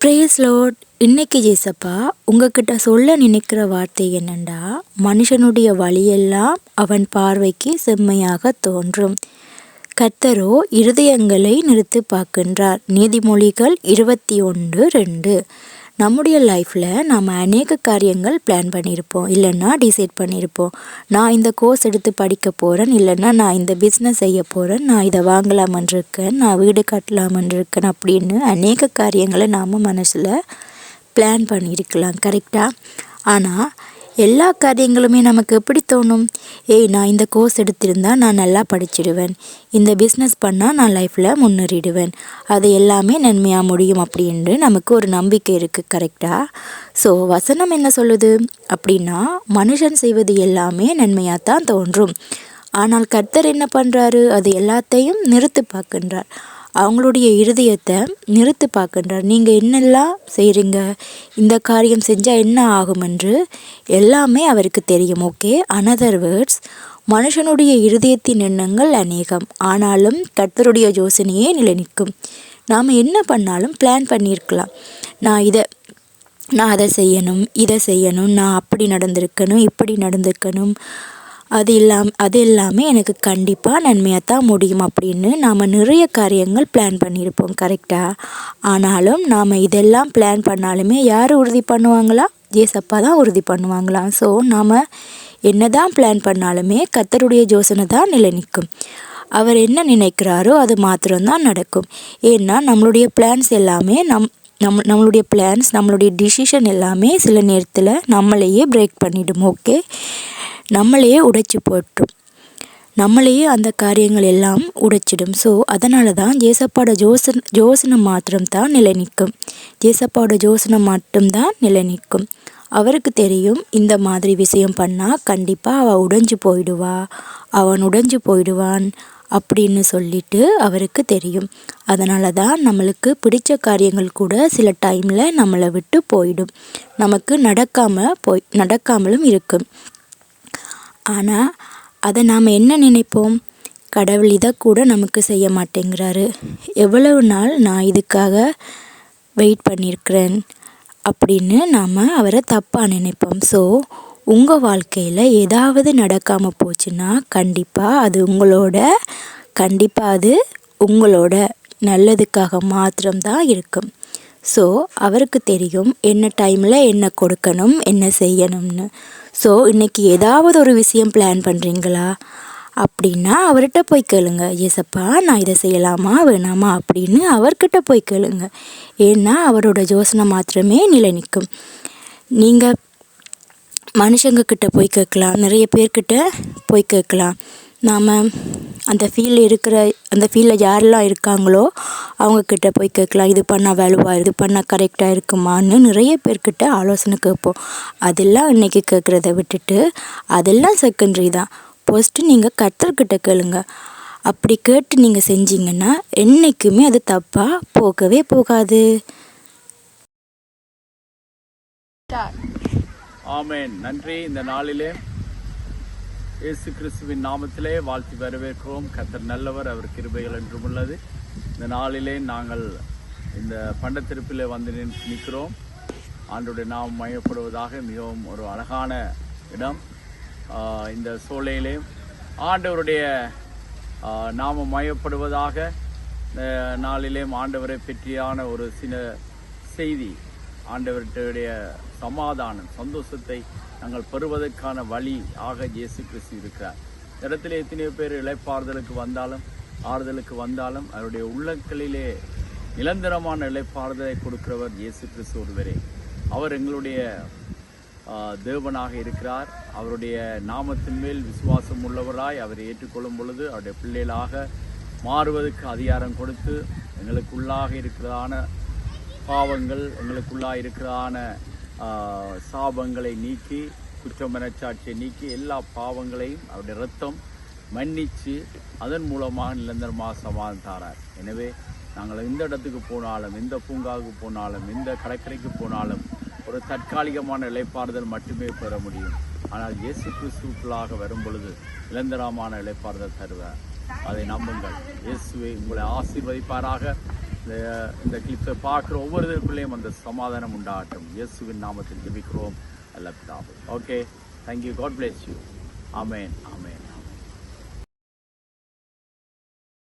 Brace Lord. இன்னைக்கு ஜேசப்பா உங்ககிட்ட சொல்ல நினைக்கிற வார்த்தை என்னண்டா, மனுஷனுடைய வழியெல்லாம் அவன் பார்வைக்கு செம்மையாக தோன்றும், கர்த்தரோ இருதயங்களை நிறுத்து பார்க்கின்றார். நீதிமொழிகள் 21:2. நம்முடைய லைஃப்பில் நாம் அநேக காரியங்கள் பிளான் பண்ணியிருப்போம், இல்லைன்னா டிசைட் பண்ணியிருப்போம். நான் இந்த கோர்ஸ் எடுத்து படிக்க போகிறேன், இல்லைன்னா நான் இந்த பிஸ்னஸ் செய்ய போகிறேன், நான் இதை வாங்கலாமன் இருக்கேன், நான் வீடு கட்டலாமன் இருக்கேன் அப்படின்னு அநேக காரியங்களை நாம் மனசில் பிளான் பண்ணியிருக்கலாம், கரெக்டாக? ஆனால் எல்லா காரியங்களுமே நமக்கு எப்படி தோணும்? நான் இந்த கோர்ஸ் எடுத்திருந்தா நான் நல்லா படிச்சிடுவேன், இந்த பிஸ்னஸ் பண்ணால் நான் லைஃப்பில் முன்னேறிடுவேன், அது எல்லாமே நன்மையாக முடியும் அப்படின்ட்டு நமக்கு ஒரு நம்பிக்கை இருக்குது, கரெக்டாக? ஸோ வசனம் என்ன சொல்லுது அப்படின்னா, மனுஷன் செய்வது எல்லாமே நன்மையாக தான் தோன்றும், ஆனால் கர்த்தர் என்ன பண்ணுறாரு, அது எல்லாத்தையும் நிறுத்து பார்க்கின்றார். அவங்களுடைய இருதயத்தை நிறுத்து பார்க்கின்றார். நீங்கள் என்னெல்லாம் செய்கிறீங்க, இந்த காரியம் செஞ்சால் என்ன ஆகும் என்று எல்லாமே அவருக்கு தெரியும். ஓகே, அனதர் வேர்ட்ஸ், மனுஷனுடைய இருதயத்தின் எண்ணங்கள் அநேகம், ஆனாலும் கர்த்தருடைய யோசனையே நிலை நிற்கும். நாம் என்ன பண்ணாலும் பிளான் பண்ணியிருக்கலாம், நான் அதை செய்யணும், இதை செய்யணும், நான் அப்படி நடந்திருக்கணும், இப்படி நடந்திருக்கணும், அது எல்லாமே எனக்கு கண்டிப்பாக நன்மையாக தான் முடியும் அப்படின்னு நாம் நிறைய காரியங்கள் பிளான் பண்ணியிருப்போம், கரெக்டாக? ஆனாலும் நாம் இதெல்லாம் பிளான் பண்ணாலுமே யார் உறுதி பண்ணுவாங்களா? ஏசப்பா தான் உறுதி பண்ணுவாங்களாம். ஸோ நாம் என்ன தான் பிளான் பண்ணாலுமே கர்த்தருடைய யோசனை தான் நிலை நிற்கும். அவர் என்ன நினைக்கிறாரோ அது மாத்திரம்தான் நடக்கும். ஏன்னா நம்மளுடைய பிளான்ஸ் எல்லாமே நம்மளுடைய பிளான்ஸ், நம்மளுடைய டிசிஷன் எல்லாமே சில நேரத்தில் நம்மளையே பிரேக் பண்ணிடும். ஓகே, நம்மளையே உடைச்சி போட்டுரும், நம்மளையே அந்த காரியங்கள் எல்லாம் உடைச்சிடும். ஸோ அதனால தான் ஏசப்பாவோட யோசனை மாத்திரம்தான் நிலை நிற்கும், ஏசப்பாவோட யோசனை மட்டும்தான் நிலை நிற்கும். அவருக்கு தெரியும் இந்த மாதிரி விஷயம் பண்ணால் கண்டிப்பாக அவன் உடைஞ்சு போயிடுவான் அப்படின்னு சொல்லிட்டு அவருக்கு தெரியும். அதனால தான் நம்மளுக்கு பிடிச்ச காரியங்கள் கூட சில டைமில் நம்மளை விட்டு போயிடும், நமக்கு நடக்காமலும் இருக்கும். ஆனால் அதை நாம் என்ன நினைப்போம், கடவுள் இதை கூட நமக்கு செய்ய மாட்டேங்கிறாரு, எவ்வளவு நாள் நான் இதுக்காக வெயிட் பண்ணியிருக்கிறேன் அப்படின்னு நாம் அவரை தப்பாக நினைப்போம். ஸோ உங்கள் வாழ்க்கையில் ஏதாவது நடக்காமல் போச்சுன்னா கண்டிப்பாக அது உங்களோட நல்லதுக்காக மாத்திரம்தான் இருக்கும். ஸோ அவருக்கு தெரியும் என்ன டைமில் என்ன கொடுக்கணும், என்ன செய்யணும்னு. ஸோ இன்றைக்கி ஏதாவது ஒரு விஷயம் பிளான் பண்ணுறீங்களா அப்படின்னா அவர்கிட்ட போய் கேளுங்க, ஏசப்பா நான் இதை செய்யலாமா வேணாமா அப்படின்னு அவர்கிட்ட போய் கேளுங்க. ஏன்னா அவரோட யோசனை மாத்திரமே நிலை நிற்கும். நீங்கள் மனுஷங்கக்கிட்ட போய் கேட்கலாம், நிறைய பேர்கிட்ட போய் கேட்கலாம். நாம் அந்த ஃபீல்டில் யாரெல்லாம் இருக்காங்களோ அவங்கக்கிட்ட போய் கேட்கலாம், இது பண்ணால் வேலுவா, இது பண்ணால் கரெக்டாக இருக்குமான்னு நிறைய பேர்கிட்ட ஆலோசனை கேட்போம். அதெல்லாம் இன்றைக்கி கேட்குறத விட்டுட்டு அதெல்லாம் செகண்டரி தான். ஃபஸ்ட்டு நீங்கள் கர்த்தர்கிட்ட கேளுங்க. அப்படி கேட்டு நீங்கள் செஞ்சீங்கன்னா என்றைக்குமே அது தப்பாக போகவே போகாது. ஆமென். நன்றி. இந்த நாளிலே இயேசு கிறிஸ்துவின் நாமத்திலே வாழ்த்தி வரவேற்கிறோம். கர்த்தர் நல்லவர், அவர் கிருபைகள் என்றும் உள்ளது. இந்த நாளிலே நாங்கள் இந்த பண்டத்திருப்பிலே வந்து நிற்கிறோம். ஆண்டவருடைய நாமம் மையப்படுவதாக மிகவும் ஒரு அழகான இடம். இந்த சூழ்நிலையிலே ஆண்டவருடைய நாமம் மையப்படுவதாக இந்த நாளிலே ஆண்டவரை பற்றியான ஒரு சில செய்தி, ஆண்டவருடைய சமாதானம், சந்தோஷத்தை நாங்கள் பெறுவதற்கான வழி ஆக இயேசு கிறிஸ்து இருக்கிறார். இடத்துல எத்தனையோ பேர் இளைப்பாறுதலுக்கு வந்தாலும் அவருடைய உள்ளங்களிலே நிரந்தரமான இளைப்பாறுதலை கொடுக்கிறவர் இயேசு கிறிஸ்து ஒருவரே. அவர் எங்களுடைய தேவனாக இருக்கிறார். அவருடைய நாமத்தின் மேல் விசுவாசம் உள்ளவராய் அவரை ஏற்றுக்கொள்ளும் பொழுது அவருடைய பிள்ளைகளாக மாறுவதற்கு அதிகாரம் கொடுத்து எங்களுக்குள்ளாக இருக்கிறதான பாவங்கள், எங்களுக்குள்ளாக இருக்கிறதான சாபங்களை நீக்கி, குற்றமனச்சாட்சியை நீக்கி எல்லா பாவங்களையும் அவருடைய இரத்தம் மன்னித்து அதன் மூலமாக நிரந்தரமாக சமாதானம் தாரார். எனவே நாங்கள் எந்த இடத்துக்கு போனாலும், எந்த பூங்காவுக்கு போனாலும், எந்த கடற்கரைக்கு போனாலும் ஒரு தற்காலிகமான இளைப்பாறுதல் மட்டுமே பெற முடியும். ஆனால் இயேசு கிறிஸ்துவுக்குள்ளாக வரும் பொழுது நிரந்தரமான இளைப்பாறுதல் தருவார். அதை நம்புங்கள். இயேசுவை உங்களை ஆசீர்வதிப்பாராக. இந்த கிளிப்ஸை பார்க்குற ஒவ்வொருத்தருக்குள்ளேயும் அந்த சமாதானம் உண்டாகட்டும். இயேசுவின் நாமத்தில் ஜெபிக்கிறோம். அல்ல பிதாவே. Okay, thank you. God bless you. ஆமேன், ஆமேன்.